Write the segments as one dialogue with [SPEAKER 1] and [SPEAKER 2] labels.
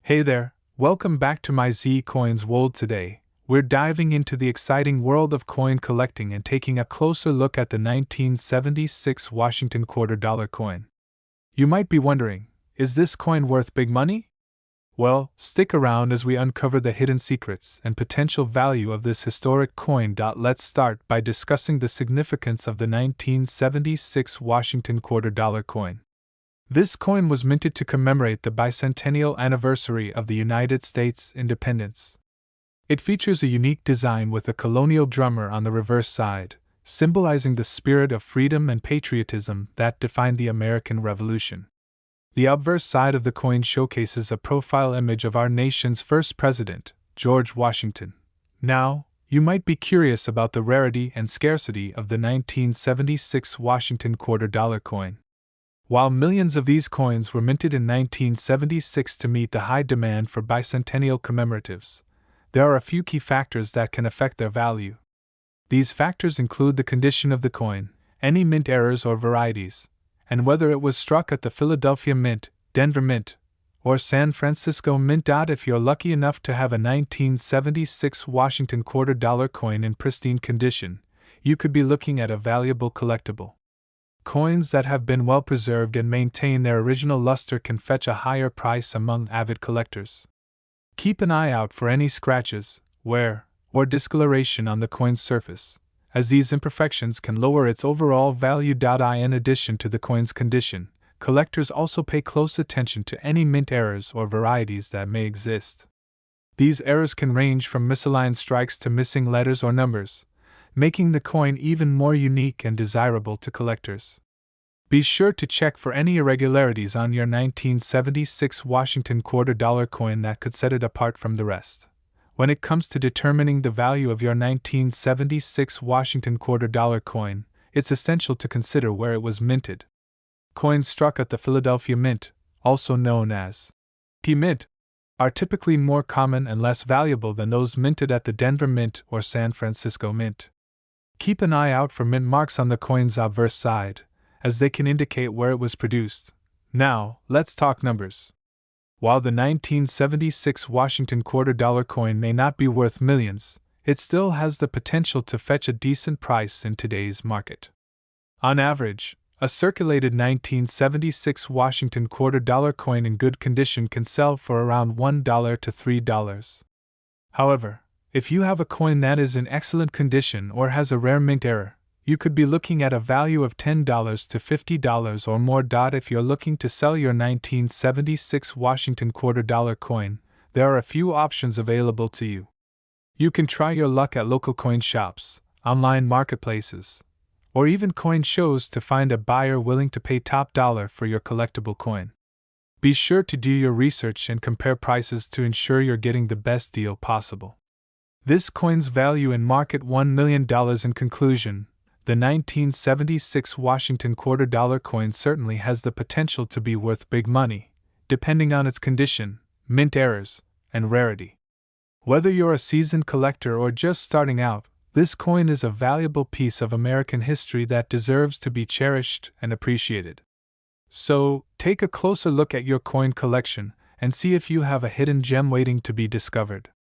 [SPEAKER 1] Hey there, welcome back to my Z Coins Wold. Today, we're diving into the exciting world of coin collecting and taking a closer look at the 1976 Washington quarter dollar coin. You might be wondering, is this coin worth big money? Well, stick around as we uncover the hidden secrets and potential value of this historic coin. Let's start by discussing the significance of the 1976 Washington quarter dollar coin. This coin was minted to commemorate the bicentennial anniversary of the United States independence. It features a unique design with a colonial drummer on the reverse side, symbolizing the spirit of freedom and patriotism that defined the American Revolution. The obverse side of the coin showcases a profile image of our nation's first president, George Washington. Now, you might be curious about the rarity and scarcity of the 1976 Washington quarter dollar coin. While millions of these coins were minted in 1976 to meet the high demand for bicentennial commemoratives, there are a few key factors that can affect their value. These factors include the condition of the coin, any mint errors or varieties, and whether it was struck at the Philadelphia Mint, Denver Mint, or San Francisco Mint. If you're lucky enough to have a 1976 Washington quarter dollar coin in pristine condition, you could be looking at a valuable collectible. Coins that have been well preserved and maintain their original luster can fetch a higher price among avid collectors. Keep an eye out for any scratches, wear, or discoloration on the coin's surface, as these imperfections can lower its overall value. In addition to the coin's condition, collectors also pay close attention to any mint errors or varieties that may exist. These errors can range from misaligned strikes to missing letters or numbers, making the coin even more unique and desirable to collectors. Be sure to check for any irregularities on your 1976 Washington quarter dollar coin that could set it apart from the rest. When it comes to determining the value of your 1976 Washington quarter dollar coin, it's essential to consider where it was minted. Coins struck at the Philadelphia Mint, also known as P Mint, are typically more common and less valuable than those minted at the Denver Mint or San Francisco Mint. Keep an eye out for mint marks on the coin's obverse side, as they can indicate where it was produced. Now, let's talk numbers. While the 1976 Washington quarter dollar coin may not be worth millions, it still has the potential to fetch a decent price in today's market. On average, a circulated 1976 Washington quarter dollar coin in good condition can sell for around $1 to $3. However, if you have a coin that is in excellent condition or has a rare mint error, you could be looking at a value of $10 to $50 or more. If you're looking to sell your 1976 Washington quarter dollar coin, there are a few options available to you. You can try your luck at local coin shops, online marketplaces, or even coin shows to find a buyer willing to pay top dollar for your collectible coin. Be sure to do your research and compare prices to ensure you're getting the best deal possible. This coin's value in market $1 million. In conclusion, the 1976 Washington quarter dollar coin certainly has the potential to be worth big money, depending on its condition, mint errors, and rarity. Whether you're a seasoned collector or just starting out, this coin is a valuable piece of American history that deserves to be cherished and appreciated. So, take a closer look at your coin collection and see if you have a hidden gem waiting to be discovered.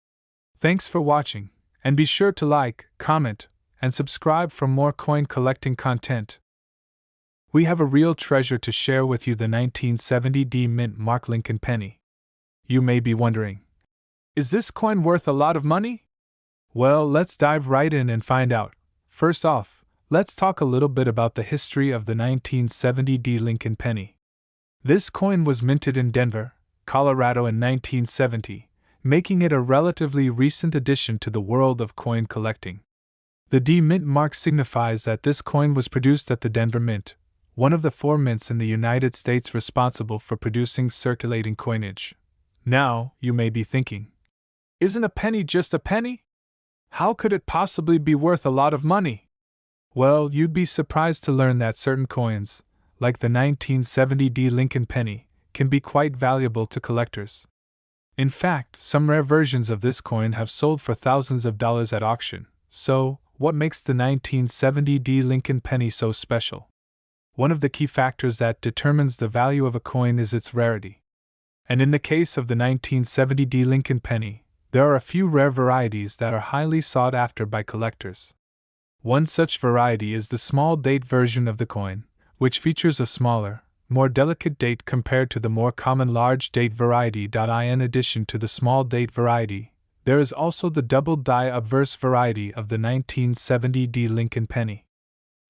[SPEAKER 1] Thanks for watching, and be sure to like, comment, and subscribe for more coin collecting content. We have a real treasure to share with you, the 1970 D Mint Mark Lincoln penny. You may be wondering, is this coin worth a lot of money? Well, let's dive right in and find out. First off, let's talk a little bit about the history of the 1970 D Lincoln penny. This coin was minted in Denver, Colorado in 1970. Making it a relatively recent addition to the world of coin collecting. The D Mint mark signifies that this coin was produced at the Denver Mint, one of the 4 mints in the United States responsible for producing circulating coinage. Now, you may be thinking, isn't a penny just a penny? How could it possibly be worth a lot of money? Well, you'd be surprised to learn that certain coins, like the 1970 D Lincoln penny, can be quite valuable to collectors. In fact, some rare versions of this coin have sold for thousands of dollars at auction. So, what makes the 1970 D Lincoln penny so special? One of the key factors that determines the value of a coin is its rarity. And in the case of the 1970 Lincoln penny, there are a few rare varieties that are highly sought after by collectors. One such variety is the small date version of the coin, which features a smaller, more delicate date compared to the more common large date variety. In addition to the small date variety, there is also the double die obverse variety of the 1970 Lincoln penny.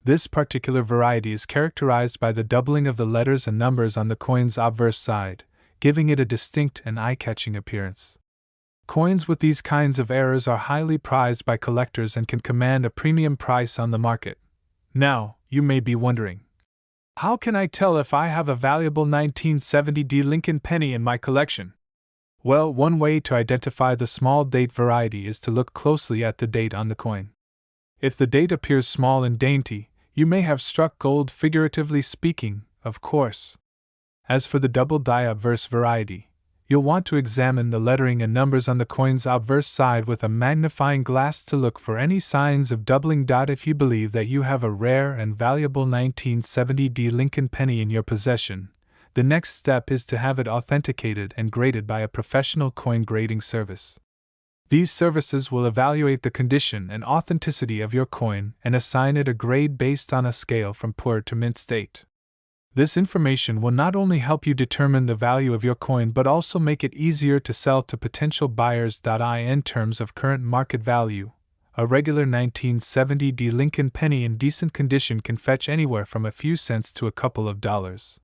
[SPEAKER 1] This particular variety is characterized by the doubling of the letters and numbers on the coin's obverse side, giving it a distinct and eye-catching appearance. Coins with these kinds of errors are highly prized by collectors and can command a premium price on the market. Now, you may be wondering, how can I tell if I have a valuable 1970 Lincoln penny in my collection? Well, one way to identify the small date variety is to look closely at the date on the coin. If the date appears small and dainty, you may have struck gold, figuratively speaking, of course. As for the double die obverse variety, you'll want to examine the lettering and numbers on the coin's obverse side with a magnifying glass to look for any signs of doubling. If you believe that you have a rare and valuable 1970 Lincoln penny in your possession, the next step is to have it authenticated and graded by a professional coin grading service. These services will evaluate the condition and authenticity of your coin and assign it a grade based on a scale from poor to mint state. This information will not only help you determine the value of your coin but also make it easier to sell to potential buyers. In terms of current market value, a regular 1970 Lincoln penny in decent condition can fetch anywhere from a few cents to a couple of dollars.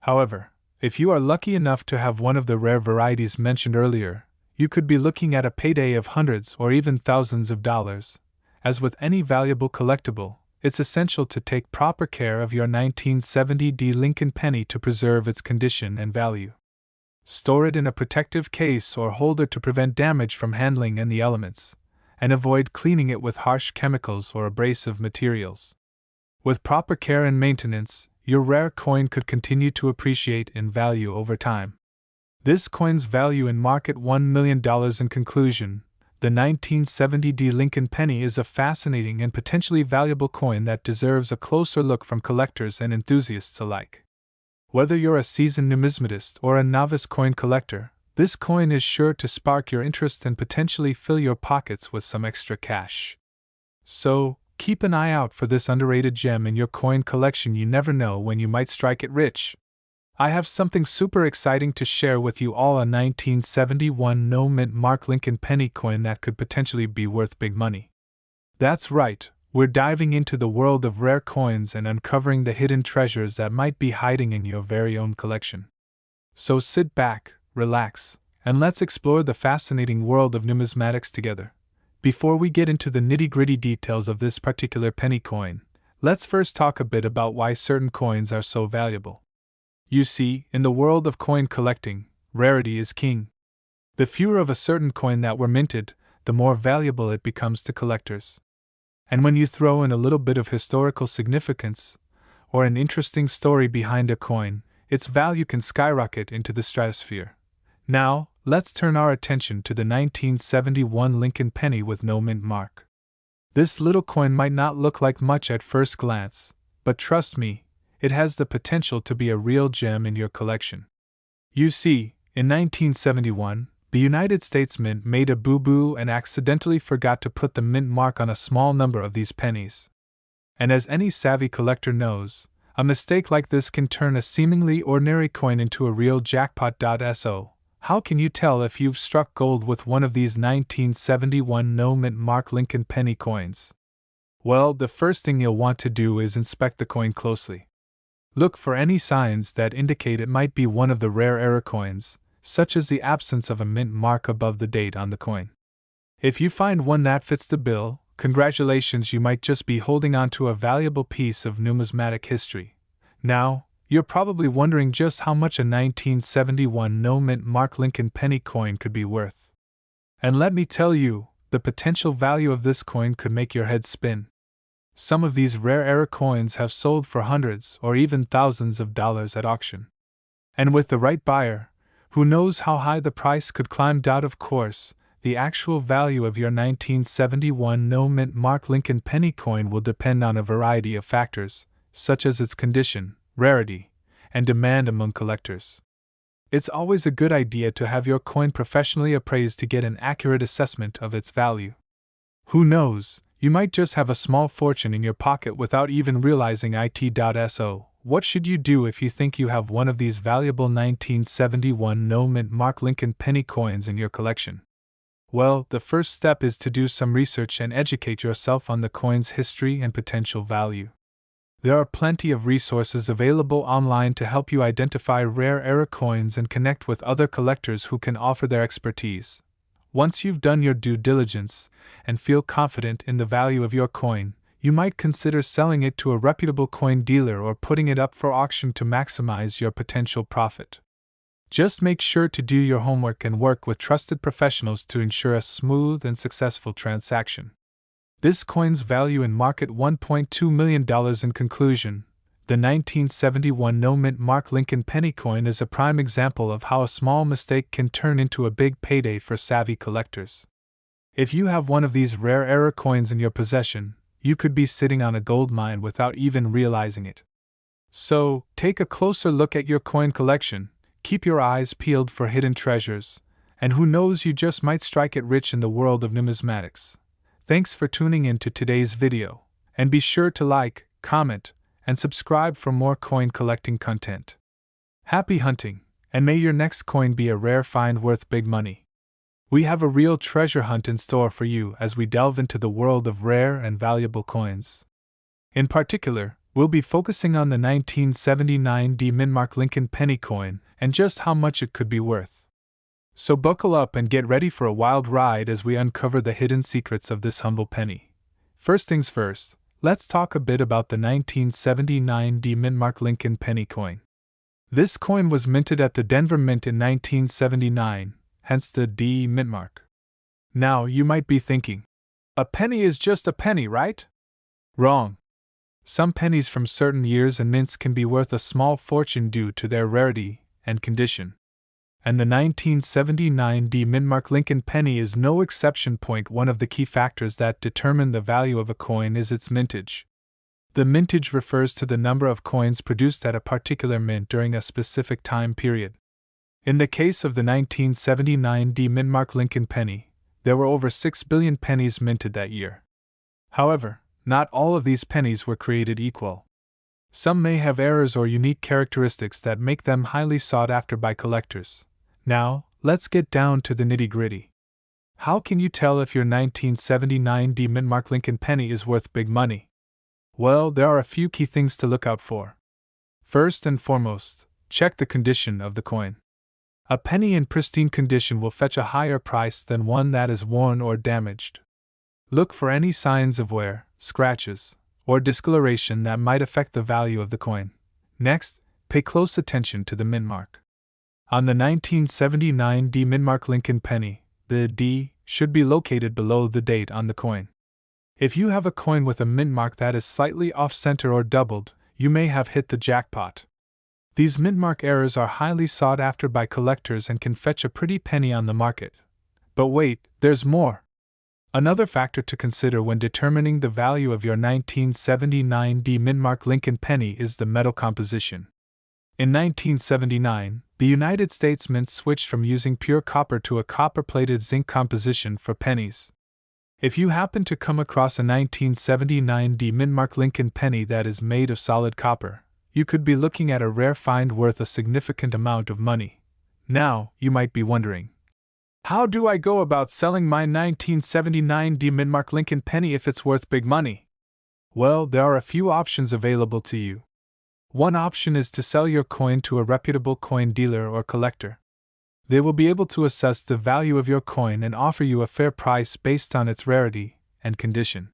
[SPEAKER 1] However, if you are lucky enough to have one of the rare varieties mentioned earlier, you could be looking at a payday of hundreds or even thousands of dollars. As with any valuable collectible, it's essential to take proper care of your 1970 Lincoln penny to preserve its condition and value. Store it in a protective case or holder to prevent damage from handling and the elements, and avoid cleaning it with harsh chemicals or abrasive materials. With proper care and maintenance, your rare coin could continue to appreciate in value over time. This coin's value in market $1 million. In conclusion, the 1970 Lincoln penny is a fascinating and potentially valuable coin that deserves a closer look from collectors and enthusiasts alike. Whether you're a seasoned numismatist or a novice coin collector, this coin is sure to spark your interest and potentially fill your pockets with some extra cash. So, keep an eye out for this underrated gem in your coin collection. You never know when you might strike it rich. I have something super exciting to share with you all, a 1971 no-mint mark Lincoln penny coin that could potentially be worth big money. That's right, we're diving into the world of rare coins and uncovering the hidden treasures that might be hiding in your very own collection. So sit back, relax, and let's explore the fascinating world of numismatics together. Before we get into the nitty-gritty details of this particular penny coin, let's first talk a bit about why certain coins are so valuable. You see, in the world of coin collecting, rarity is king. The fewer of a certain coin that were minted, the more valuable it becomes to collectors. And when you throw in a little bit of historical significance, or an interesting story behind a coin, its value can skyrocket into the stratosphere. Now, let's turn our attention to the 1971 Lincoln penny with no mint mark. This little coin might not look like much at first glance, but trust me, it has the potential to be a real gem in your collection. You see, in 1971, the United States Mint made a boo-boo and accidentally forgot to put the mint mark on a small number of these pennies. And as any savvy collector knows, a mistake like this can turn a seemingly ordinary coin into a real jackpot. So, how can you tell if you've struck gold with one of these 1971 no mint mark Lincoln penny coins? Well, the first thing you'll want to do is inspect the coin closely. Look for any signs that indicate it might be one of the rare error coins, such as the absence of a mint mark above the date on the coin. If you find one that fits the bill, congratulations, you might just be holding on to a valuable piece of numismatic history. Now, you're probably wondering just how much a 1971 no mint mark Lincoln penny coin could be worth. And let me tell you, the potential value of this coin could make your head spin. Some of these rare error coins have sold for hundreds or even thousands of dollars at auction. And with the right buyer, who knows how high the price could climb. Of course, the actual value of your 1971 no mint mark Lincoln penny coin will depend on a variety of factors, such as its condition, rarity, and demand among collectors. It's always a good idea to have your coin professionally appraised to get an accurate assessment of its value. Who knows, you might just have a small fortune in your pocket without even realizing it. What should you do if you think you have one of these valuable 1971 no-mint Mark Lincoln penny coins in your collection? Well, the first step is to do some research and educate yourself on the coin's history and potential value. There are plenty of resources available online to help you identify rare era coins and connect with other collectors who can offer their expertise. Once you've done your due diligence and feel confident in the value of your coin, you might consider selling it to a reputable coin dealer or putting it up for auction to maximize your potential profit. Just make sure to do your homework and work with trusted professionals to ensure a smooth and successful transaction. This coin's value in market $1.2 million. In conclusion, the 1971 no-mint Mark Lincoln penny coin is a prime example of how a small mistake can turn into a big payday for savvy collectors. If you have one of these rare era coins in your possession, you could be sitting on a gold mine without even realizing it. So, take a closer look at your coin collection, keep your eyes peeled for hidden treasures, and who knows, you just might strike it rich in the world of numismatics. Thanks for tuning in to today's video, and be sure to like, comment, and subscribe for more coin collecting content. Happy hunting, and may your next coin be a rare find worth big money. We have a real treasure hunt in store for you as we delve into the world of rare and valuable coins. In particular, we'll be focusing on the 1979 no-mint Mark Lincoln penny coin and just how much it could be worth. So buckle up and get ready for a wild ride as we uncover the hidden secrets of this humble penny. First things first, let's talk a bit about the 1979 no-mint Mark Lincoln penny coin. This coin was minted at the Denver Mint in 1979, hence the D mint mark. Now, you might be thinking, a penny is just a penny, right? Wrong. Some pennies from certain years and mints can be worth a small fortune due to their rarity and condition. And the 1979 no-mint Mark Lincoln penny is no exception. One of the key factors that determine the value of a coin is its mintage. The mintage refers to the number of coins produced at a particular mint during a specific time period. In the case of the 1979 no-mint Mark Lincoln penny, there were over 6 billion pennies minted that year. However, not all of these pennies were created equal. Some may have errors or unique characteristics that make them highly sought after by collectors. Now, let's get down to the nitty-gritty. How can you tell if your 1979 no-mint Mark Lincoln penny is worth big money? Well, there are a few key things to look out for. First and foremost, check the condition of the coin. A penny in pristine condition will fetch a higher price than one that is worn or damaged. Look for any signs of wear, scratches, or discoloration that might affect the value of the coin. Next, pay close attention to the mint mark. On the 1979 no-mint Mark Lincoln penny, the D should be located below the date on the coin. If you have a coin with a mint mark that is slightly off-center or doubled, you may have hit the jackpot. These mint mark errors are highly sought after by collectors and can fetch a pretty penny on the market. But wait, there's more. Another factor to consider when determining the value of your 1979 no-mint Mark Lincoln penny is the metal composition. In 1979, the United States Mint switched from using pure copper to a copper-plated zinc composition for pennies. If you happen to come across a 1979 no-mint Mark Lincoln penny that is made of solid copper, you could be looking at a rare find worth a significant amount of money. Now, you might be wondering, how do I go about selling my 1979 no-mint Mark Lincoln penny if it's worth big money? Well, there are a few options available to you. One option is to sell your coin to a reputable coin dealer or collector. They will be able to assess the value of your coin and offer you a fair price based on its rarity and condition.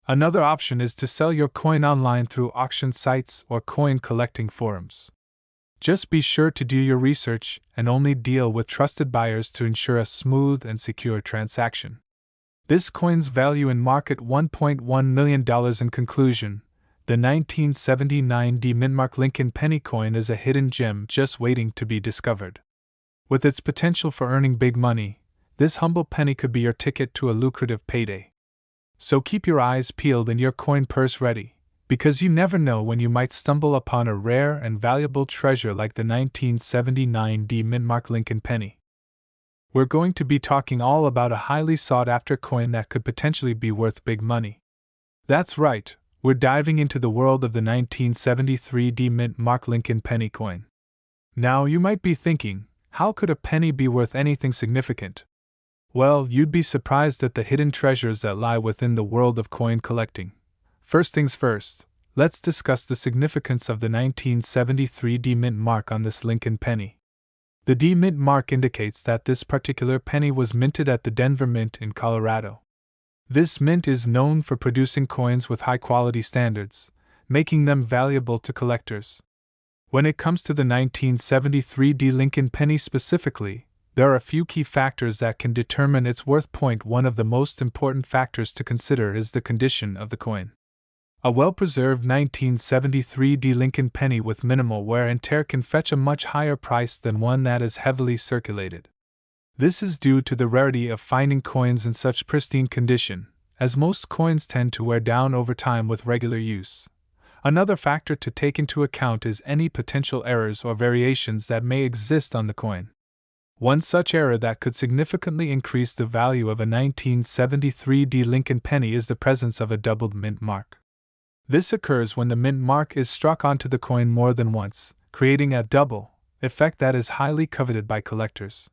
[SPEAKER 1] Another option is to sell your coin online through auction sites or coin collecting forums. Just be sure to do your research and only deal with trusted buyers to ensure a smooth and secure transaction. This coin's value in market $1.1 million. In conclusion, the 1979 no-mint Mark Lincoln penny coin is a hidden gem just waiting to be discovered. With its potential for earning big money, this humble penny could be your ticket to a lucrative payday. So keep your eyes peeled and your coin purse ready, because you never know when you might stumble upon a rare and valuable treasure like the 1979 D Mint Lincoln penny. We're going to be talking all about a highly sought-after coin that could potentially be worth big money. That's right, we're diving into the world of the 1973 D Mint Lincoln penny coin. Now you might be thinking, how could a penny be worth anything significant? Well, you'd be surprised at the hidden treasures that lie within the world of coin collecting. First things first, let's discuss the significance of the 1973 D Mint mark on this Lincoln penny. The D Mint mark indicates that this particular penny was minted at the Denver Mint in Colorado. This mint is known for producing coins with high-quality standards, making them valuable to collectors. When it comes to the 1973 D Lincoln penny specifically, there are a few key factors that can determine its worth. One of the most important factors to consider is the condition of the coin. A well-preserved 1973 D Lincoln penny with minimal wear and tear can fetch a much higher price than one that is heavily circulated. This is due to the rarity of finding coins in such pristine condition, as most coins tend to wear down over time with regular use. Another factor to take into account is any potential errors or variations that may exist on the coin. One such error that could significantly increase the value of a 1973 D Lincoln penny is the presence of a doubled mint mark. This occurs when the mint mark is struck onto the coin more than once, creating a double effect that is highly coveted by collectors.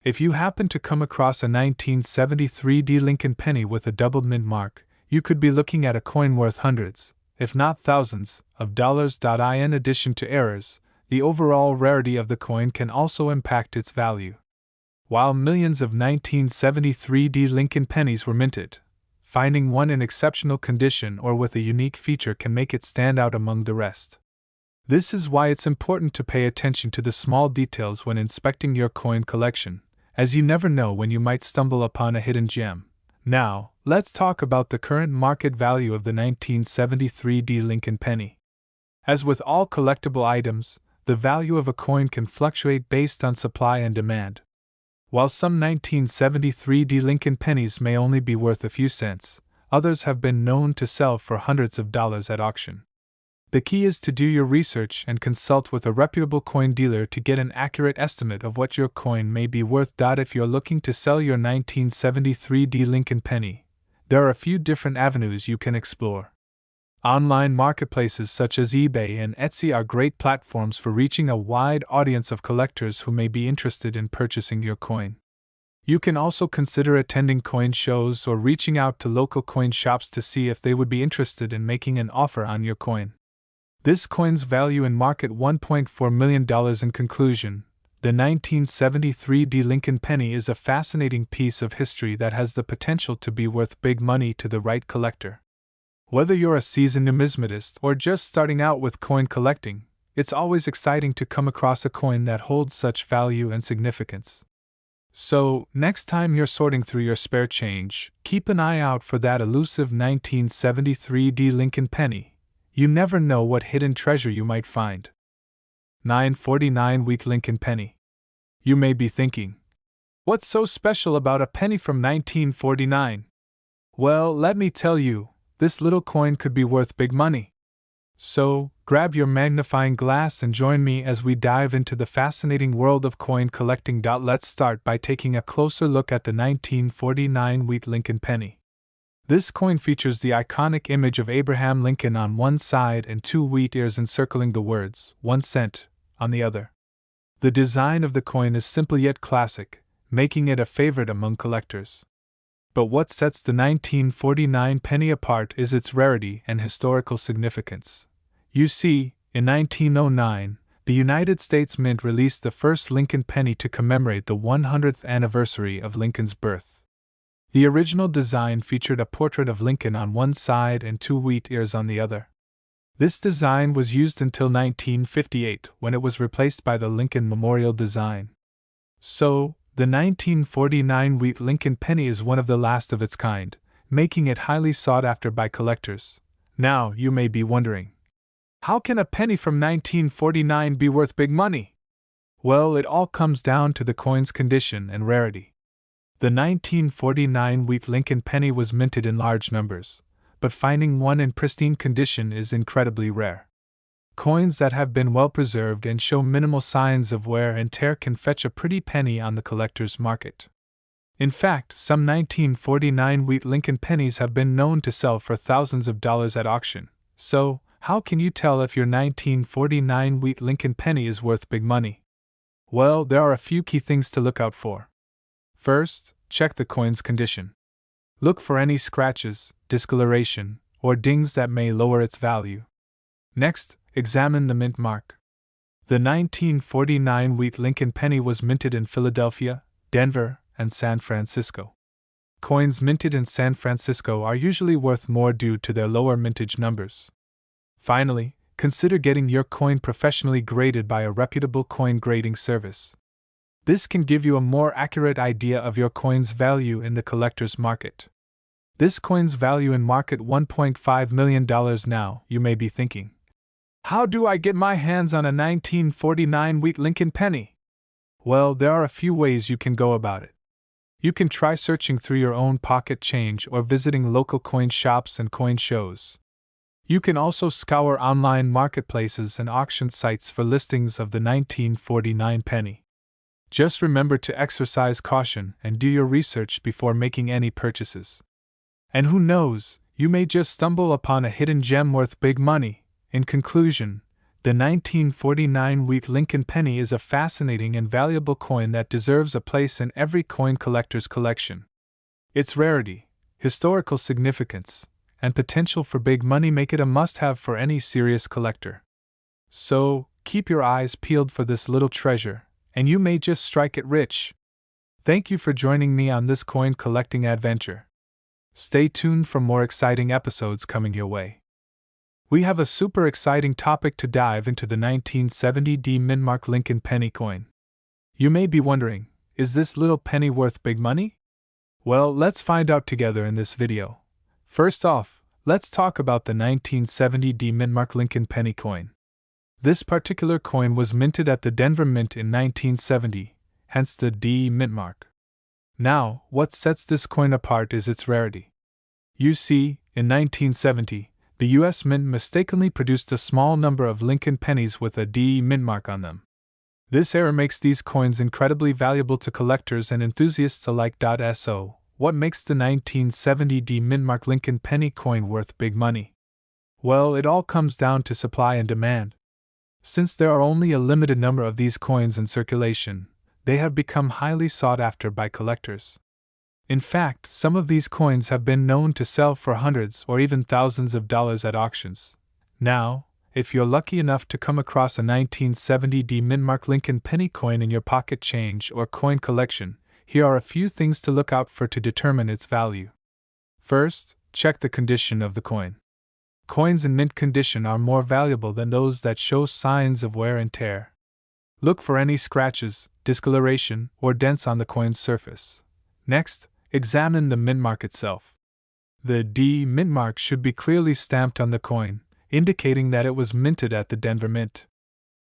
[SPEAKER 1] If you happen to come across a 1973 D Lincoln penny with a doubled mint mark, you could be looking at a coin worth hundreds, if not thousands, of dollars. In addition to errors, the overall rarity of the coin can also impact its value. While millions of 1973 D Lincoln pennies were minted, finding one in exceptional condition or with a unique feature can make it stand out among the rest. This is why it's important to pay attention to the small details when inspecting your coin collection, as you never know when you might stumble upon a hidden gem. Now, let's talk about the current market value of the 1973 D Lincoln penny. As with all collectible items, the value of a coin can fluctuate based on supply and demand. While some 1973 D Lincoln pennies may only be worth a few cents, others have been known to sell for hundreds of dollars at auction. The key is to do your research and consult with a reputable coin dealer to get an accurate estimate of what your coin may be worth. If you're looking to sell your 1973 D Lincoln penny, there are a few different avenues you can explore. Online marketplaces such as eBay and Etsy are great platforms for reaching a wide audience of collectors who may be interested in purchasing your coin. You can also consider attending coin shows or reaching out to local coin shops to see if they would be interested in making an offer on your coin. This coin's value in market $1.4 million. In conclusion, the 1973 D Lincoln penny is a fascinating piece of history that has the potential to be worth big money to the right collector. Whether you're a seasoned numismatist or just starting out with coin collecting, it's always exciting to come across a coin that holds such value and significance. So, next time you're sorting through your spare change, keep an eye out for that elusive 1973 D Lincoln penny. You never know what hidden treasure you might find. 949 Wheat Lincoln penny. You may be thinking, what's so special about a penny from 1949? Well, let me tell you, this little coin could be worth big money. So, grab your magnifying glass and join me as we dive into the fascinating world of coin collecting. Let's start by taking a closer look at the 1949 Wheat Lincoln penny. This coin features the iconic image of Abraham Lincoln on one side and two wheat ears encircling the words, 1 cent, on the other. The design of the coin is simple yet classic, making it a favorite among collectors. But what sets the 1949 penny apart is its rarity and historical significance. You see, in 1909, the United States Mint released the first Lincoln penny to commemorate the 100th anniversary of Lincoln's birth. The original design featured a portrait of Lincoln on one side and two wheat ears on the other. This design was used until 1958, when it was replaced by the Lincoln Memorial design. So, the 1949 Wheat Lincoln penny is one of the last of its kind, making it highly sought after by collectors. Now, you may be wondering, how can a penny from 1949 be worth big money? Well, it all comes down to the coin's condition and rarity. The 1949 Wheat Lincoln penny was minted in large numbers, but finding one in pristine condition is incredibly rare. Coins that have been well preserved and show minimal signs of wear and tear can fetch a pretty penny on the collector's market. In fact, some 1949 wheat Lincoln pennies have been known to sell for thousands of dollars at auction. So, how can you tell if your 1949 wheat Lincoln penny is worth big money? Well, there are a few key things to look out for. First, check the coin's condition. Look for any scratches, discoloration, or dings that may lower its value. Next, examine the mint mark. The 1949 wheat Lincoln penny was minted in Philadelphia, Denver, and San Francisco. Coins minted in San Francisco are usually worth more due to their lower mintage numbers. Finally, consider getting your coin professionally graded by a reputable coin grading service. This can give you a more accurate idea of your coin's value in the collector's market. This coin's value in market $1.5 million now, you may be thinking. How do I get my hands on a 1949 wheat Lincoln penny? Well, there are a few ways you can go about it. You can try searching through your own pocket change or visiting local coin shops and coin shows. You can also scour online marketplaces and auction sites for listings of the 1949 penny. Just remember to exercise caution and do your research before making any purchases. And who knows, you may just stumble upon a hidden gem worth big money. In conclusion, the 1949 wheat Lincoln penny is a fascinating and valuable coin that deserves a place in every coin collector's collection. Its rarity, historical significance, and potential for big money make it a must-have for any serious collector. So, keep your eyes peeled for this little treasure, and you may just strike it rich. Thank you for joining me on this coin collecting adventure. Stay tuned for more exciting episodes coming your way. We have a super exciting topic to dive into: the 1970 Mintmark Lincoln penny coin. You may be wondering, is this little penny worth big money? Well, let's find out together in this video. First off, let's talk about the 1970 Mintmark Lincoln penny coin. This particular coin was minted at the Denver Mint in 1970, hence the D Mintmark. Now, what sets this coin apart is its rarity. You see, in 1970, the U.S. Mint mistakenly produced a small number of Lincoln pennies with a D Mintmark on them. This error makes these coins incredibly valuable to collectors and enthusiasts alike. So, what makes the 1970 D Mintmark Lincoln penny coin worth big money? Well, it all comes down to supply and demand. Since there are only a limited number of these coins in circulation, they have become highly sought after by collectors. In fact, some of these coins have been known to sell for hundreds or even thousands of dollars at auctions. Now, if you're lucky enough to come across a 1970 D Mintmark Lincoln penny coin in your pocket change or coin collection, here are a few things to look out for to determine its value. First, check the condition of the coin. Coins in mint condition are more valuable than those that show signs of wear and tear. Look for any scratches, discoloration, or dents on the coin's surface. Next, examine the mint mark itself. The D mint mark should be clearly stamped on the coin, indicating that it was minted at the Denver Mint.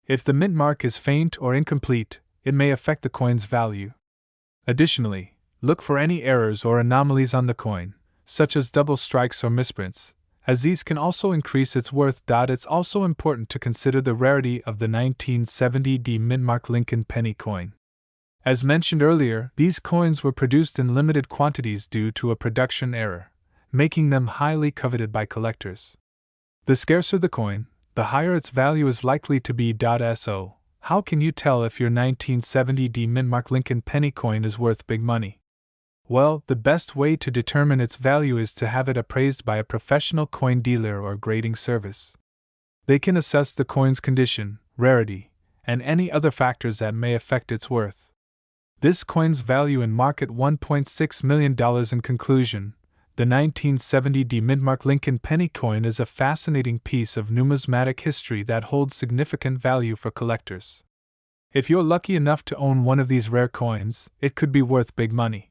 [SPEAKER 1] If the mint mark is faint or incomplete, it may affect the coin's value. Additionally, look for any errors or anomalies on the coin, such as double strikes or misprints, as these can also increase its worth. It's also important to consider the rarity of the 1970 D Mintmark Lincoln penny coin. As mentioned earlier, these coins were produced in limited quantities due to a production error, making them highly coveted by collectors. The scarcer the coin, the higher its value is likely to be. So, how can you tell if your 1970 D Mintmark Lincoln penny coin is worth big money? Well, the best way to determine its value is to have it appraised by a professional coin dealer or grading service. They can assess the coin's condition, rarity, and any other factors that may affect its worth. This coin's value in market $1.6 million. In conclusion, the 1970 D Mintmark Lincoln penny coin is a fascinating piece of numismatic history that holds significant value for collectors. If you're lucky enough to own one of these rare coins, it could be worth big money.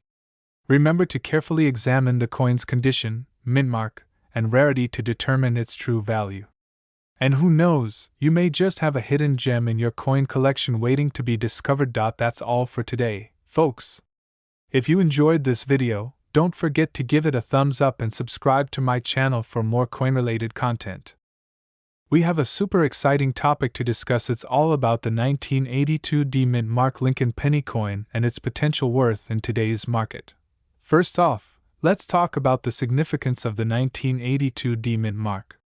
[SPEAKER 1] Remember to carefully examine the coin's condition, mint mark, and rarity to determine its true value. And who knows, you may just have a hidden gem in your coin collection waiting to be discovered. That's all for today, folks. If you enjoyed this video, don't forget to give it a thumbs up and subscribe to my channel for more coin-related content. We have a super exciting topic to discuss. It's all about the 1982 D Mint Mark Lincoln penny coin and its potential worth in today's market. First off, let's talk about the significance of the 1982 D Mint Mark.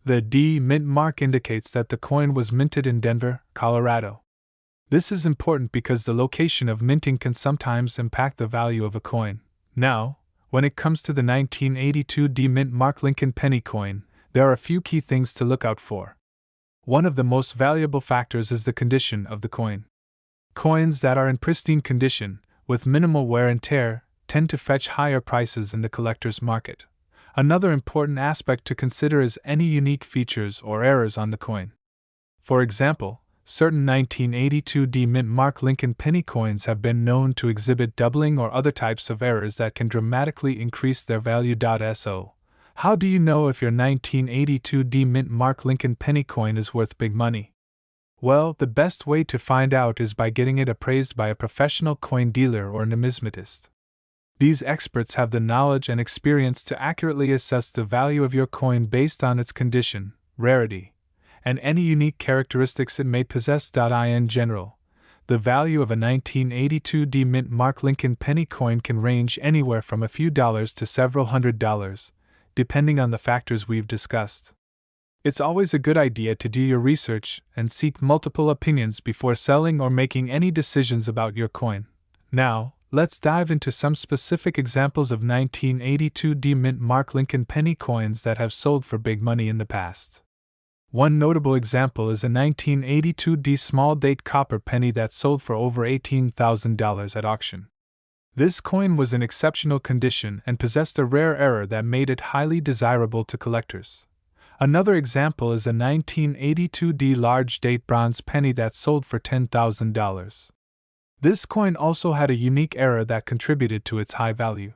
[SPEAKER 1] The D Mint Mark indicates that the coin was minted in Denver, Colorado. This is important because the location of minting can sometimes impact the value of a coin. Now, when it comes to the 1982 D Mint Mark Lincoln penny coin, there are a few key things to look out for. One of the most valuable factors is the condition of the coin. Coins that are in pristine condition, with minimal wear and tear, tend to fetch higher prices in the collector's market. Another important aspect to consider is any unique features or errors on the coin. For example, certain 1982 D Mint Mark Lincoln penny coins have been known to exhibit doubling or other types of errors that can dramatically increase their value. So, how do you know if your 1982 D Mint Mark Lincoln penny coin is worth big money? Well, the best way to find out is by getting it appraised by a professional coin dealer or numismatist. These experts have the knowledge and experience to accurately assess the value of your coin based on its condition, rarity, and any unique characteristics it may possess. In general, the value of a 1982 D Mint Mark Lincoln penny coin can range anywhere from a few dollars to several $100s, depending on the factors we've discussed. It's always a good idea to do your research and seek multiple opinions before selling or making any decisions about your coin. Now, let's dive into some specific examples of 1982 D Mint Mark Lincoln penny coins that have sold for big money in the past. One notable example is a 1982 D small date copper penny that sold for over $18,000 at auction. This coin was in exceptional condition and possessed a rare error that made it highly desirable to collectors. Another example is a 1982 D large date bronze penny that sold for $10,000. This coin also had a unique error that contributed to its high value.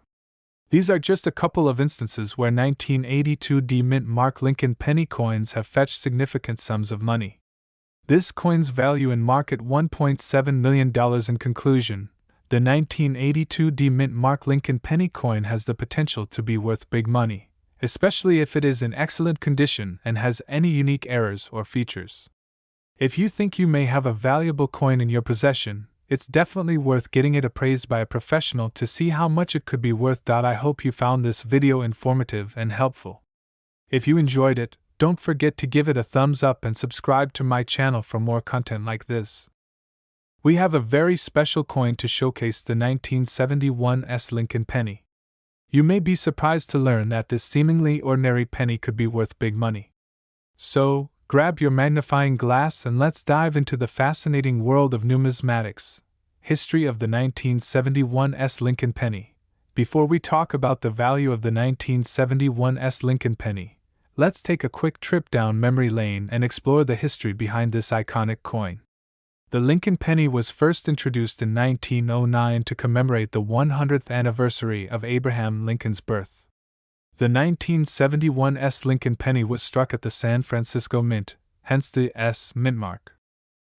[SPEAKER 1] These are just a couple of instances where 1982 D Mint Mark Lincoln penny coins have fetched significant sums of money. This coin's value in market $1.7 million. In conclusion, the 1982 D Mint Mark Lincoln penny coin has the potential to be worth big money, especially if it is in excellent condition and has any unique errors or features. If you think you may have a valuable coin in your possession, it's definitely worth getting it appraised by a professional to see how much it could be worth. I hope you found this video informative and helpful. If you enjoyed it, don't forget to give it a thumbs up and subscribe to my channel for more content like this. We have a very special coin to showcase, the 1971 Lincoln penny. You may be surprised to learn that this seemingly ordinary penny could be worth big money. So, grab your magnifying glass and let's dive into the fascinating world of numismatics. History of the 1971 Lincoln penny. Before we talk about the value of the 1971 Lincoln penny, let's take a quick trip down memory lane and explore the history behind this iconic coin. The Lincoln penny was first introduced in 1909 to commemorate the 100th anniversary of Abraham Lincoln's birth. The 1971 Lincoln penny was struck at the San Francisco Mint, hence the S mint mark.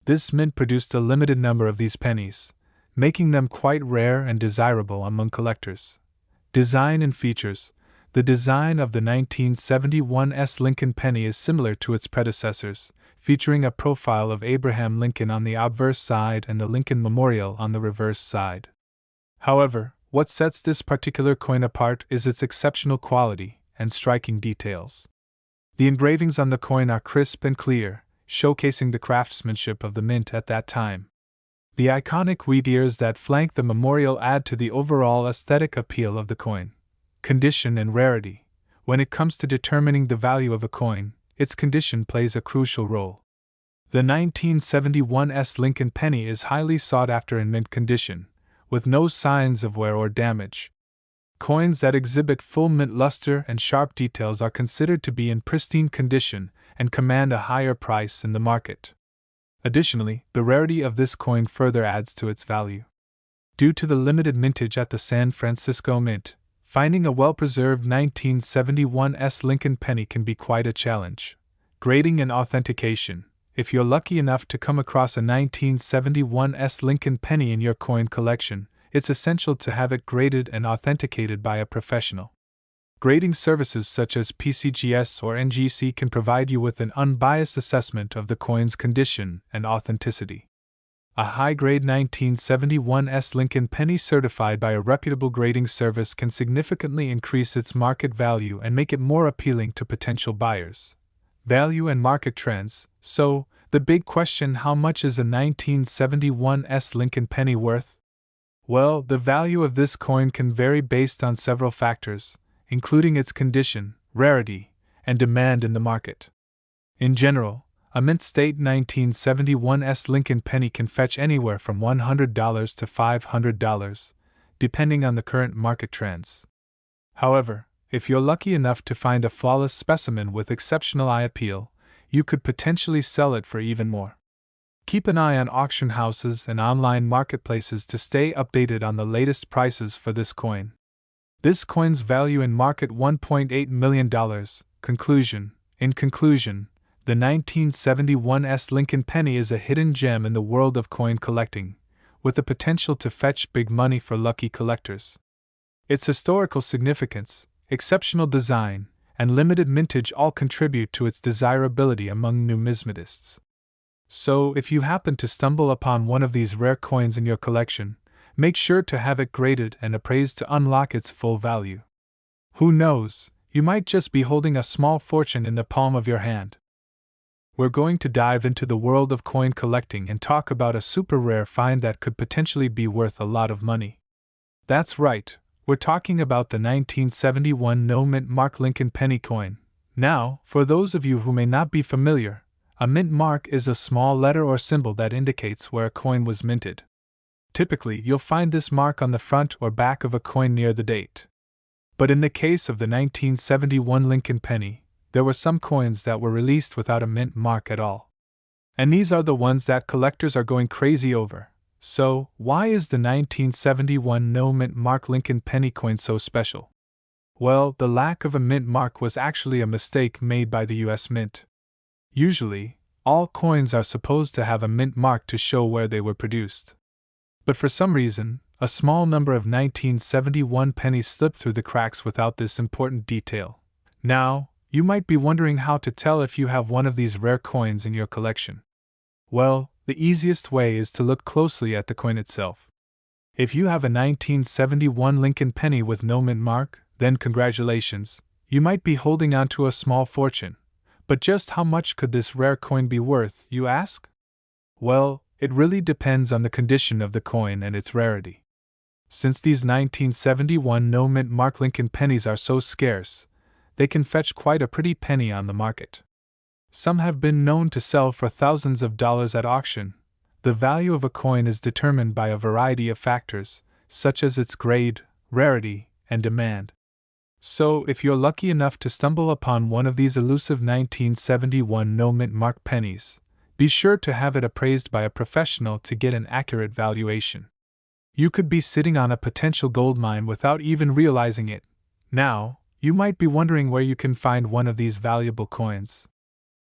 [SPEAKER 1] This mint produced a limited number of these pennies, making them quite rare and desirable among collectors. Design and features. The design of the 1971 Lincoln penny is similar to its predecessors, featuring a profile of Abraham Lincoln on the obverse side and the Lincoln Memorial on the reverse side. However, what sets this particular coin apart is its exceptional quality and striking details. The engravings on the coin are crisp and clear, showcasing the craftsmanship of the mint at that time. The iconic wheat ears that flank the memorial add to the overall aesthetic appeal of the coin. Condition and rarity. When it comes to determining the value of a coin, its condition plays a crucial role. The 1971 Lincoln penny is highly sought after in mint condition, with no signs of wear or damage. Coins that exhibit full mint luster and sharp details are considered to be in pristine condition and command a higher price in the market. Additionally, the rarity of this coin further adds to its value. Due to the limited mintage at the San Francisco Mint, finding a well-preserved 1971 Lincoln penny can be quite a challenge. Grading and authentication. If you're lucky enough to come across a 1971 Lincoln penny in your coin collection, it's essential to have it graded and authenticated by a professional. Grading services such as PCGS or NGC can provide you with an unbiased assessment of the coin's condition and authenticity. A high-grade 1971 Lincoln penny certified by a reputable grading service can significantly increase its market value and make it more appealing to potential buyers. Value and market trends. So, the big question: how much is a 1971 Lincoln penny worth? Well, the value of this coin can vary based on several factors, including its condition, rarity, and demand in the market. In general, a mint state 1971 Lincoln penny can fetch anywhere from $100 to $500, depending on the current market trends. However, if you're lucky enough to find a flawless specimen with exceptional eye appeal, you could potentially sell it for even more. Keep an eye on auction houses and online marketplaces to stay updated on the latest prices for this coin. This coin's value in market $1.8 million. Conclusion. In conclusion, the 1971 Lincoln penny is a hidden gem in the world of coin collecting, with the potential to fetch big money for lucky collectors. Its historical significance, exceptional design, and limited mintage all contribute to its desirability among numismatists. So, if you happen to stumble upon one of these rare coins in your collection, make sure to have it graded and appraised to unlock its full value. Who knows, you might just be holding a small fortune in the palm of your hand. We're going to dive into the world of coin collecting and talk about a super rare find that could potentially be worth a lot of money. That's right, we're talking about the 1971 no-mint mark Lincoln penny coin. Now, for those of you who may not be familiar, a mint mark is a small letter or symbol that indicates where a coin was minted. Typically, you'll find this mark on the front or back of a coin near the date. But in the case of the 1971 Lincoln penny, there were some coins that were released without a mint mark at all. And these are the ones that collectors are going crazy over. So, why is the 1971 no mint mark Lincoln penny coin so special? Well, the lack of a mint mark was actually a mistake made by the US Mint. Usually, all coins are supposed to have a mint mark to show where they were produced. But for some reason, a small number of 1971 pennies slipped through the cracks without this important detail. Now, you might be wondering how to tell if you have one of these rare coins in your collection. Well, the easiest way is to look closely at the coin itself. If you have a 1971 Lincoln penny with no mint mark, then congratulations, you might be holding on to a small fortune. But just how much could this rare coin be worth, you ask? Well, it really depends on the condition of the coin and its rarity. Since these 1971 no mint mark Lincoln pennies are so scarce, they can fetch quite a pretty penny on the market. Some have been known to sell for thousands of dollars at auction. The value of a coin is determined by a variety of factors, such as its grade, rarity, and demand. So, if you're lucky enough to stumble upon one of these elusive 1971 no mint mark pennies, be sure to have it appraised by a professional to get an accurate valuation. You could be sitting on a potential gold mine without even realizing it. Now, you might be wondering where you can find one of these valuable coins.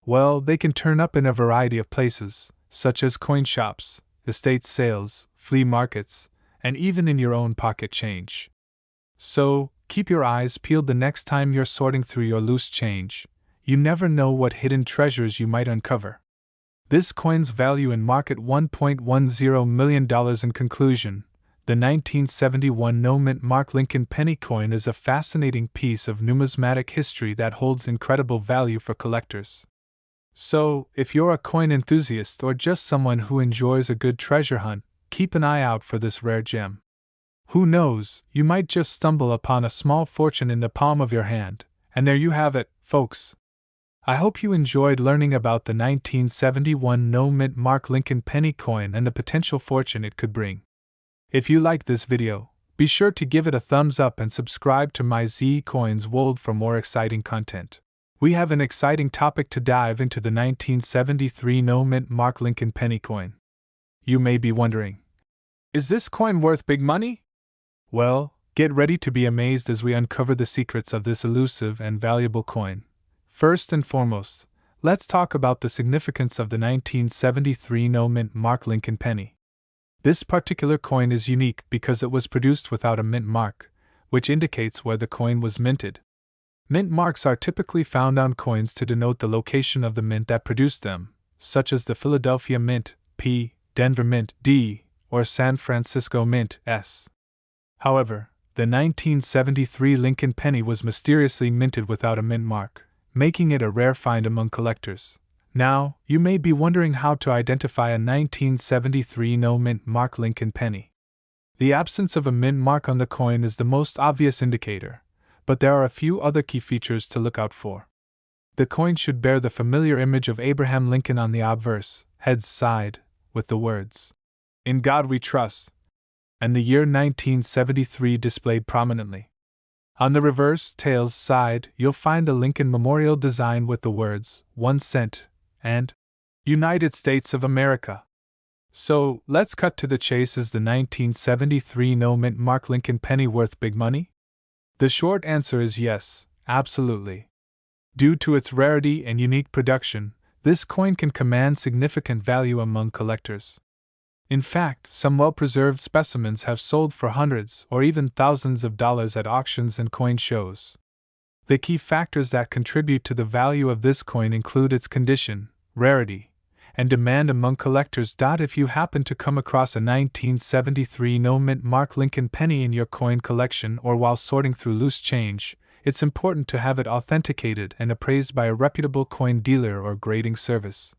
[SPEAKER 1] Well, they can turn up in a variety of places, such as coin shops, estate sales, flea markets, and even in your own pocket change. So, keep your eyes peeled the next time you're sorting through your loose change. You never know what hidden treasures you might uncover. This coin's value in market $1.10 million. In conclusion, the 1971 no mint mark Lincoln penny coin is a fascinating piece of numismatic history that holds incredible value for collectors. So, if you're a coin enthusiast or just someone who enjoys a good treasure hunt, keep an eye out for this rare gem. Who knows, you might just stumble upon a small fortune in the palm of your hand, and there you have it, folks. I hope you enjoyed learning about the 1971 no mint mark Lincoln penny coin and the potential fortune it could bring. If you liked this video, be sure to give it a thumbs up and subscribe to my Coins Wold for more exciting content. We have an exciting topic to dive into: the 1973 no mint mark Lincoln penny coin. You may be wondering, is this coin worth big money? Well, get ready to be amazed as we uncover the secrets of this elusive and valuable coin. First and foremost, let's talk about the significance of the 1973 no mint mark Lincoln penny. This particular coin is unique because it was produced without a mint mark, which indicates where the coin was minted. Mint marks are typically found on coins to denote the location of the mint that produced them, such as the Philadelphia Mint, P, Denver Mint, D, or San Francisco Mint, S. However, the 1973 Lincoln penny was mysteriously minted without a mint mark, making it a rare find among collectors. Now, you may be wondering how to identify a 1973 no-mint mark Lincoln penny. The absence of a mint mark on the coin is the most obvious indicator, but there are a few other key features to look out for. The coin should bear the familiar image of Abraham Lincoln on the obverse, head's side, with the words, "In God We Trust," and the year 1973 displayed prominently. On the reverse, tail's side, you'll find the Lincoln Memorial design with the words, 1 cent, and United States of America. So, let's cut to the chase. Is the 1973 no-mint mark Lincoln penny worth big money? The short answer is yes, absolutely. Due to its rarity and unique production, this coin can command significant value among collectors. In fact, some well-preserved specimens have sold for hundreds or even thousands of dollars at auctions and coin shows. The key factors that contribute to the value of this coin include its condition, rarity, and demand among collectors. If you happen to come across a 1973 no-mint mark Lincoln penny in your coin collection or while sorting through loose change, it's important to have it authenticated and appraised by a reputable coin dealer or grading service.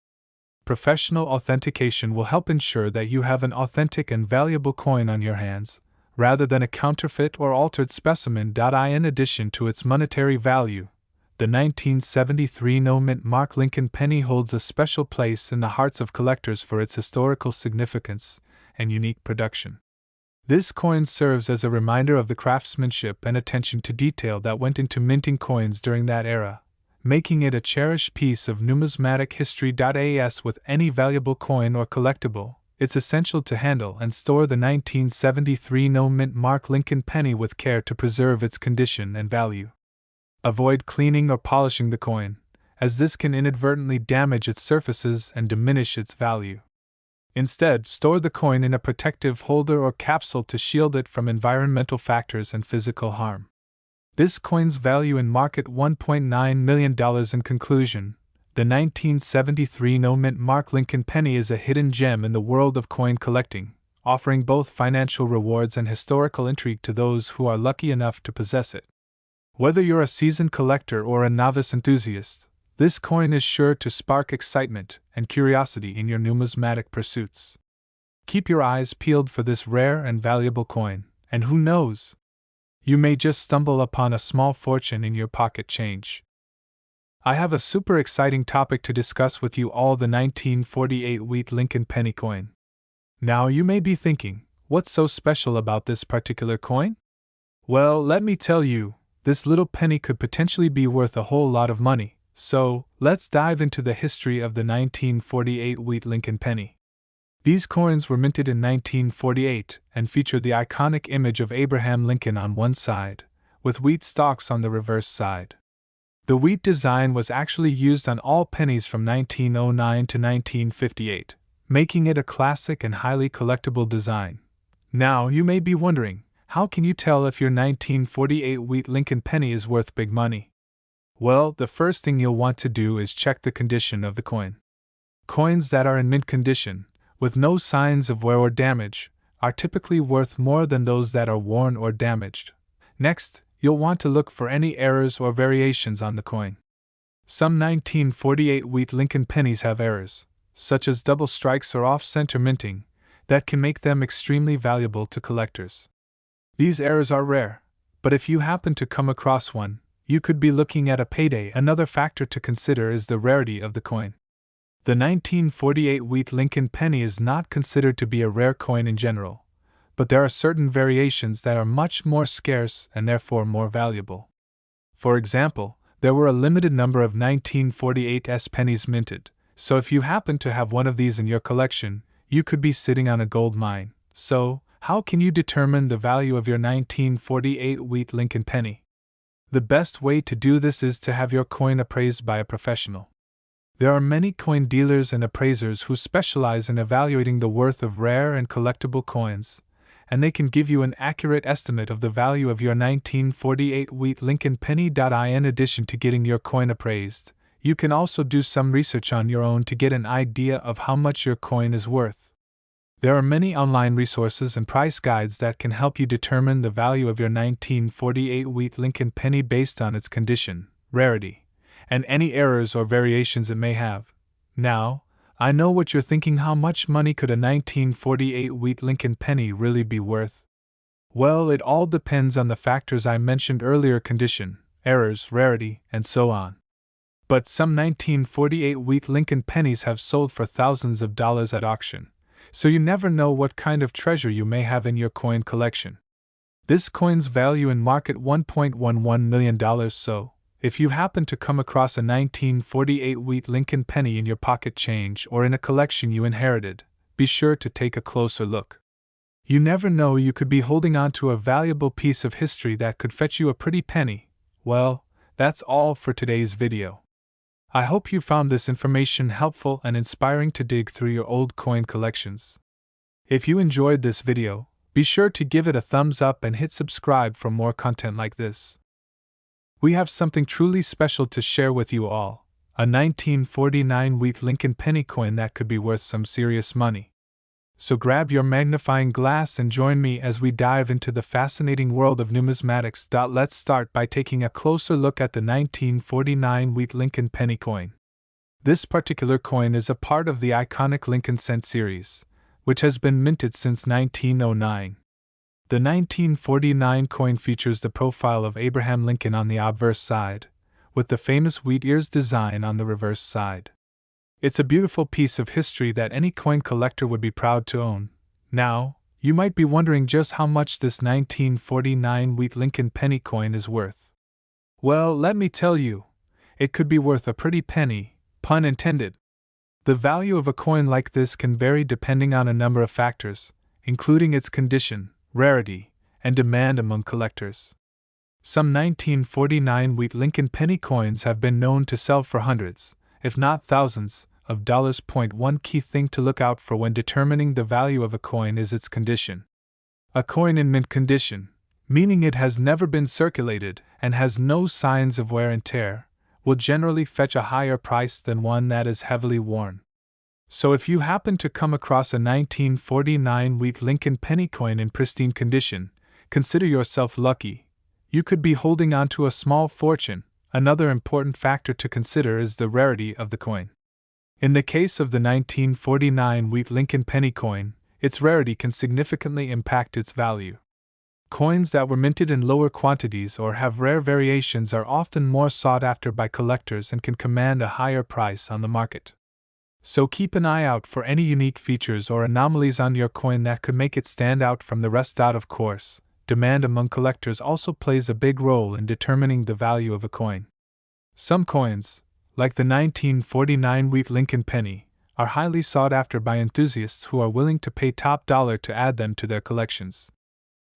[SPEAKER 1] Professional authentication will help ensure that you have an authentic and valuable coin on your hands, rather than a counterfeit or altered specimen. In addition to its monetary value, the 1973 no-mint mark Lincoln penny holds a special place in the hearts of collectors for its historical significance and unique production. This coin serves as a reminder of the craftsmanship and attention to detail that went into minting coins during that era, making it a cherished piece of numismatic history. As with any valuable coin or collectible, it's essential to handle and store the 1973 no-mint mark Lincoln penny with care to preserve its condition and value. Avoid cleaning or polishing the coin, as this can inadvertently damage its surfaces and diminish its value. Instead, store the coin in a protective holder or capsule to shield it from environmental factors and physical harm. This coin's value in market $1.9 million. In conclusion, the 1973 no-mint mark Lincoln penny is a hidden gem in the world of coin collecting, offering both financial rewards and historical intrigue to those who are lucky enough to possess it. Whether you're a seasoned collector or a novice enthusiast, this coin is sure to spark excitement and curiosity in your numismatic pursuits. Keep your eyes peeled for this rare and valuable coin, and who knows? You may just stumble upon a small fortune in your pocket change. I have a super exciting topic to discuss with you all: the 1948 wheat Lincoln penny coin. Now you may be thinking, what's so special about this particular coin? Well, let me tell you, this little penny could potentially be worth a whole lot of money, so let's dive into the history of the 1948 wheat Lincoln penny. These coins were minted in 1948 and feature the iconic image of Abraham Lincoln on one side, with wheat stalks on the reverse side. The wheat design was actually used on all pennies from 1909 to 1958, making it a classic and highly collectible design. Now you may be wondering, how can you tell if your 1948 wheat Lincoln penny is worth big money? Well, the first thing you'll want to do is check the condition of the coin. Coins that are in mint condition, with no signs of wear or damage, are typically worth more than those that are worn or damaged. Next, you'll want to look for any errors or variations on the coin. Some 1948 wheat Lincoln pennies have errors, such as double strikes or off-center minting, that can make them extremely valuable to collectors. These errors are rare, but if you happen to come across one, you could be looking at a payday. Another factor to consider is the rarity of the coin. The 1948 wheat Lincoln penny is not considered to be a rare coin in general, but there are certain variations that are much more scarce and therefore more valuable. For example, there were a limited number of 1948 pennies minted, so if you happen to have one of these in your collection, you could be sitting on a gold mine. So, how can you determine the value of your 1948 wheat Lincoln penny? The best way to do this is to have your coin appraised by a professional. There are many coin dealers and appraisers who specialize in evaluating the worth of rare and collectible coins, and they can give you an accurate estimate of the value of your 1948 wheat Lincoln penny. In addition to getting your coin appraised, you can also do some research on your own to get an idea of how much your coin is worth. There are many online resources and price guides that can help you determine the value of your 1948 wheat Lincoln penny based on its condition, rarity, and any errors or variations it may have. Now, I know what you're thinking: how much money could a 1948 wheat Lincoln penny really be worth? Well, it all depends on the factors I mentioned earlier: condition, errors, rarity, and so on. But some 1948 wheat Lincoln pennies have sold for thousands of dollars at auction, so you never know what kind of treasure you may have in your coin collection. This coin's value in market $1.11 million, so if you happen to come across a 1948 wheat Lincoln penny in your pocket change or in a collection you inherited, be sure to take a closer look. You never know, you could be holding on to a valuable piece of history that could fetch you a pretty penny. Well, that's all for today's video. I hope you found this information helpful and inspiring to dig through your old coin collections. If you enjoyed this video, be sure to give it a thumbs up and hit subscribe for more content like this. We have something truly special to share with you all: a 1949 wheat Lincoln penny coin that could be worth some serious money. So grab your magnifying glass and join me as we dive into the fascinating world of numismatics. Let's start by taking a closer look at the 1949 wheat Lincoln penny coin. This particular coin is a part of the iconic Lincoln cent series, which has been minted since 1909. The 1949 coin features the profile of Abraham Lincoln on the obverse side, with the famous wheat ears design on the reverse side. It's a beautiful piece of history that any coin collector would be proud to own. Now, you might be wondering just how much this 1949 wheat Lincoln penny coin is worth. Well, let me tell you, it could be worth a pretty penny, pun intended. The value of a coin like this can vary depending on a number of factors, including its condition, rarity, and demand among collectors. Some 1949 wheat Lincoln penny coins have been known to sell for hundreds, if not thousands, of dollars. One key thing to look out for when determining the value of a coin is its condition. A coin in mint condition, meaning it has never been circulated and has no signs of wear and tear, will generally fetch a higher price than one that is heavily worn. So if you happen to come across a 1949 wheat Lincoln penny coin in pristine condition, consider yourself lucky. You could be holding on to a small fortune. Another important factor to consider is the rarity of the coin. In the case of the 1949 wheat Lincoln penny coin, its rarity can significantly impact its value. Coins that were minted in lower quantities or have rare variations are often more sought after by collectors and can command a higher price on the market. So keep an eye out for any unique features or anomalies on your coin that could make it stand out from the rest. Of course, demand among collectors also plays a big role in determining the value of a coin. Some coins, like the 1949 wheat Lincoln penny, are highly sought after by enthusiasts who are willing to pay top dollar to add them to their collections.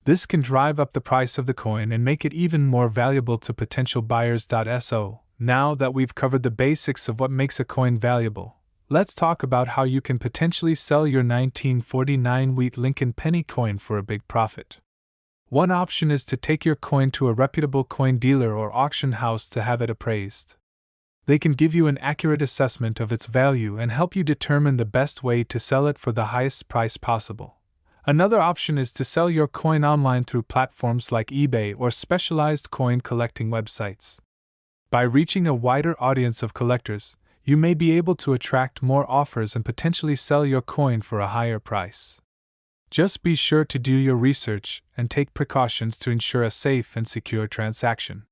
[SPEAKER 1] This can drive up the price of the coin and make it even more valuable to potential buyers. So, now that we've covered the basics of what makes a coin valuable, let's talk about how you can potentially sell your 1949 wheat Lincoln penny coin for a big profit. One option is to take your coin to a reputable coin dealer or auction house to have it appraised. They can give you an accurate assessment of its value and help you determine the best way to sell it for the highest price possible. Another option is to sell your coin online through platforms like eBay or specialized coin collecting websites. By reaching a wider audience of collectors, you may be able to attract more offers and potentially sell your coin for a higher price. Just be sure to do your research and take precautions to ensure a safe and secure transaction.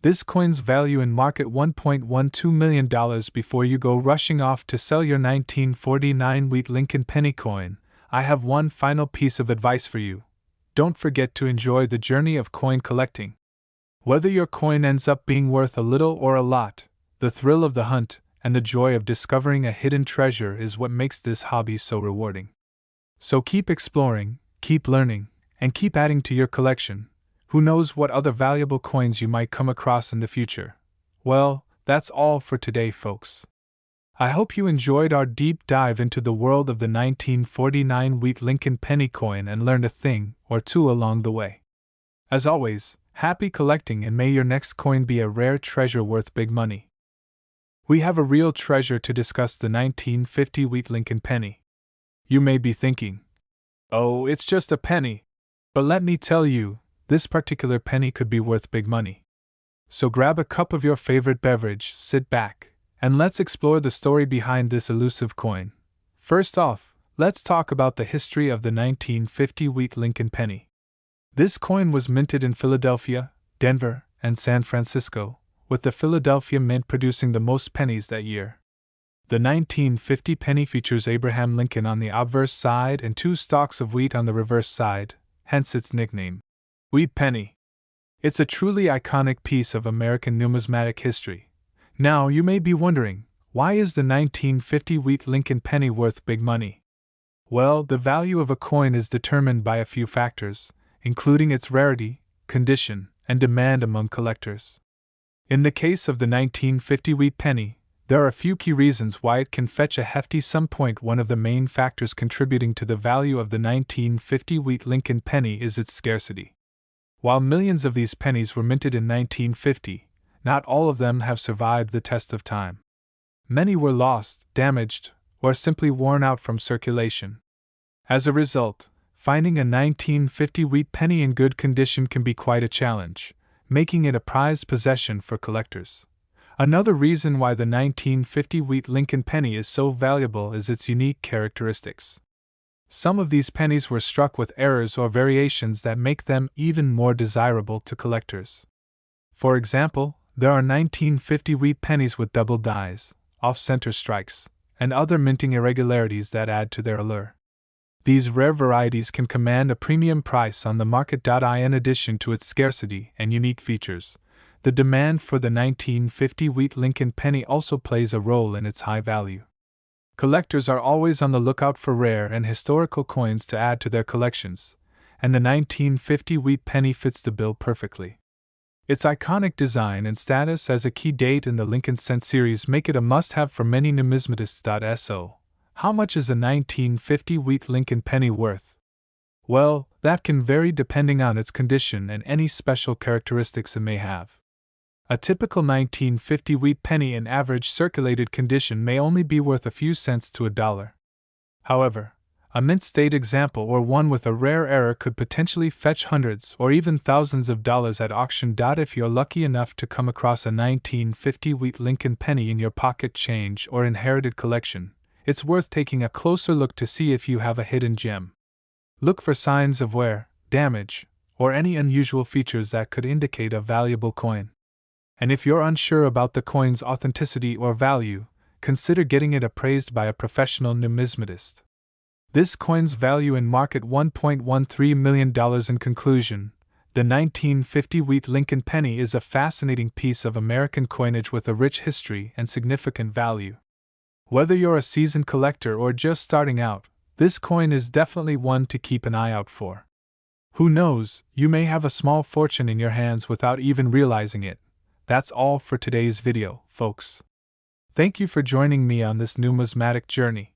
[SPEAKER 1] This coin's value in market $1.12 million. Before you go rushing off to sell your 1949 wheat Lincoln penny coin, I have one final piece of advice for you. Don't forget to enjoy the journey of coin collecting. Whether your coin ends up being worth a little or a lot, the thrill of the hunt and the joy of discovering a hidden treasure is what makes this hobby so rewarding. So keep exploring, keep learning, and keep adding to your collection. Who knows what other valuable coins you might come across in the future? Well, that's all for today, folks. I hope you enjoyed our deep dive into the world of the 1949 wheat Lincoln penny coin and learned a thing or two along the way. As always, happy collecting and may your next coin be a rare treasure worth big money. We have a real treasure to discuss, the 1950 wheat Lincoln penny. You may be thinking, oh, it's just a penny. But let me tell you, this particular penny could be worth big money. So grab a cup of your favorite beverage, sit back, and let's explore the story behind this elusive coin. First off, let's talk about the history of the 1950 wheat Lincoln penny. This coin was minted in Philadelphia, Denver, and San Francisco, with the Philadelphia Mint producing the most pennies that year. The 1950 penny features Abraham Lincoln on the obverse side and 2 stalks of wheat on the reverse side, hence its nickname, Wheat Penny. It's a truly iconic piece of American numismatic history. Now, you may be wondering, why is the 1950 wheat Lincoln penny worth big money? Well, the value of a coin is determined by a few factors, including its rarity, condition, and demand among collectors. In the case of the 1950 wheat penny, there are a few key reasons why it can fetch a hefty sum. One of the main factors contributing to the value of the 1950 wheat Lincoln penny is its scarcity. While millions of these pennies were minted in 1950, not all of them have survived the test of time. Many were lost, damaged, or simply worn out from circulation. As a result, finding a 1950 wheat penny in good condition can be quite a challenge, making it a prized possession for collectors. Another reason why the 1950 wheat Lincoln penny is so valuable is its unique characteristics. Some of these pennies were struck with errors or variations that make them even more desirable to collectors. For example, there are 1950 wheat pennies with double dies, off-center strikes, and other minting irregularities that add to their allure. These rare varieties can command a premium price on the market. In addition to its scarcity and unique features, the demand for the 1950 wheat Lincoln penny also plays a role in its high value. Collectors are always on the lookout for rare and historical coins to add to their collections, and the 1950 wheat penny fits the bill perfectly. Its iconic design and status as a key date in the Lincoln Cent series make it a must-have for many numismatists. So, how much is a 1950 wheat Lincoln penny worth? Well, that can vary depending on its condition and any special characteristics it may have. A typical 1950 wheat penny in average circulated condition may only be worth a few cents to $1. However, a mint state example or one with a rare error could potentially fetch hundreds or even thousands of dollars at auction. If you're lucky enough to come across a 1950 wheat Lincoln penny in your pocket change or inherited collection, it's worth taking a closer look to see if you have a hidden gem. Look for signs of wear, damage, or any unusual features that could indicate a valuable coin. And if you're unsure about the coin's authenticity or value, consider getting it appraised by a professional numismatist. This coin's value in market $1.13 million. In conclusion, the 1950 wheat Lincoln penny is a fascinating piece of American coinage with a rich history and significant value. Whether you're a seasoned collector or just starting out, this coin is definitely one to keep an eye out for. Who knows, you may have a small fortune in your hands without even realizing it. That's all for today's video, folks. Thank you for joining me on this numismatic journey.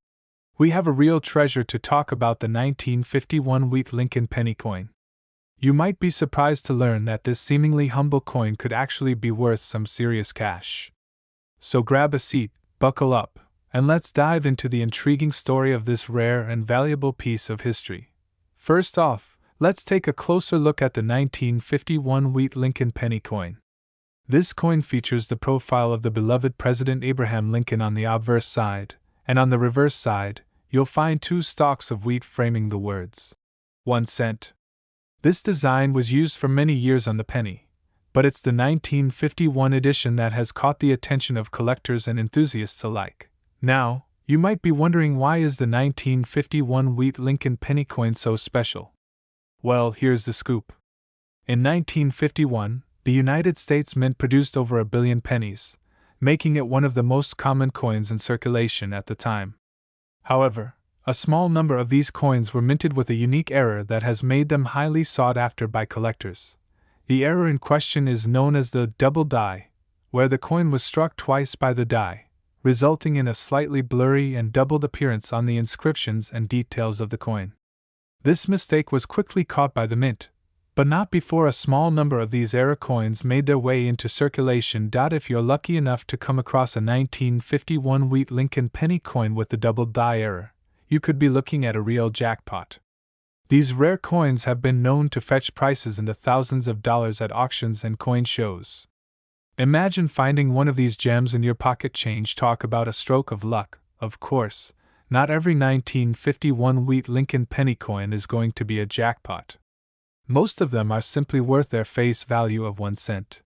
[SPEAKER 1] We have a real treasure to talk about, the 1951 wheat Lincoln penny coin. You might be surprised to learn that this seemingly humble coin could actually be worth some serious cash. So grab a seat, buckle up, and let's dive into the intriguing story of this rare and valuable piece of history. First off, let's take a closer look at the 1951 wheat Lincoln penny coin. This coin features the profile of the beloved President Abraham Lincoln on the obverse side, and on the reverse side, you'll find 2 stalks of wheat framing the words, 1 cent. This design was used for many years on the penny, but it's the 1951 edition that has caught the attention of collectors and enthusiasts alike. Now, you might be wondering, why is the 1951 wheat Lincoln penny coin so special? Well, here's the scoop. In 1951, the United States Mint produced over 1 billion pennies, making it one of the most common coins in circulation at the time. However, a small number of these coins were minted with a unique error that has made them highly sought after by collectors. The error in question is known as the double die, where the coin was struck twice by the die, resulting in a slightly blurry and doubled appearance on the inscriptions and details of the coin. This mistake was quickly caught by the mint, but not before a small number of these error coins made their way into circulation. If you're lucky enough to come across a 1951 wheat Lincoln penny coin with the double die error, you could be looking at a real jackpot. These rare coins have been known to fetch prices in the thousands of dollars at auctions and coin shows. Imagine finding one of these gems in your pocket change. Talk about a stroke of luck. Of course, not every 1951 wheat Lincoln penny coin is going to be a jackpot. Most of them are simply worth their face value of 1 cent.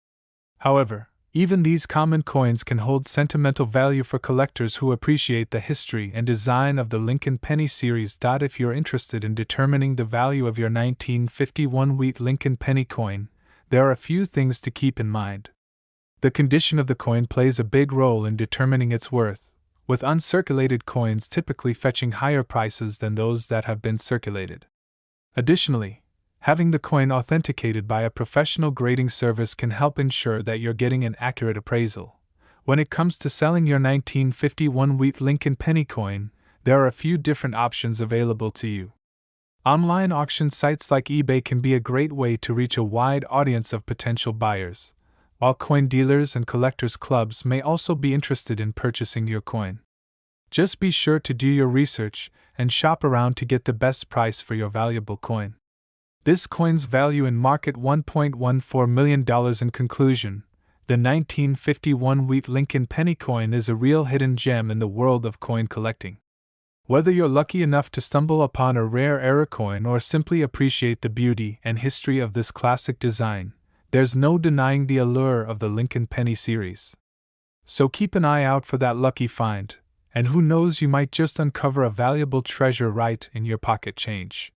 [SPEAKER 1] However, even these common coins can hold sentimental value for collectors who appreciate the history and design of the Lincoln penny series. If you're interested in determining the value of your 1951 wheat Lincoln penny coin, there are a few things to keep in mind. The condition of the coin plays a big role in determining its worth, with uncirculated coins typically fetching higher prices than those that have been circulated. Additionally, having the coin authenticated by a professional grading service can help ensure that you're getting an accurate appraisal. When it comes to selling your 1951 wheat Lincoln penny coin, there are a few different options available to you. Online auction sites like eBay can be a great way to reach a wide audience of potential buyers, while coin dealers and collectors' clubs may also be interested in purchasing your coin. Just be sure to do your research and shop around to get the best price for your valuable coin. This coin's value in market $1.14 million. In conclusion, the 1951 wheat Lincoln penny coin is a real hidden gem in the world of coin collecting. Whether you're lucky enough to stumble upon a rare error coin or simply appreciate the beauty and history of this classic design, there's no denying the allure of the Lincoln penny series. So keep an eye out for that lucky find, and who knows, you might just uncover a valuable treasure right in your pocket change.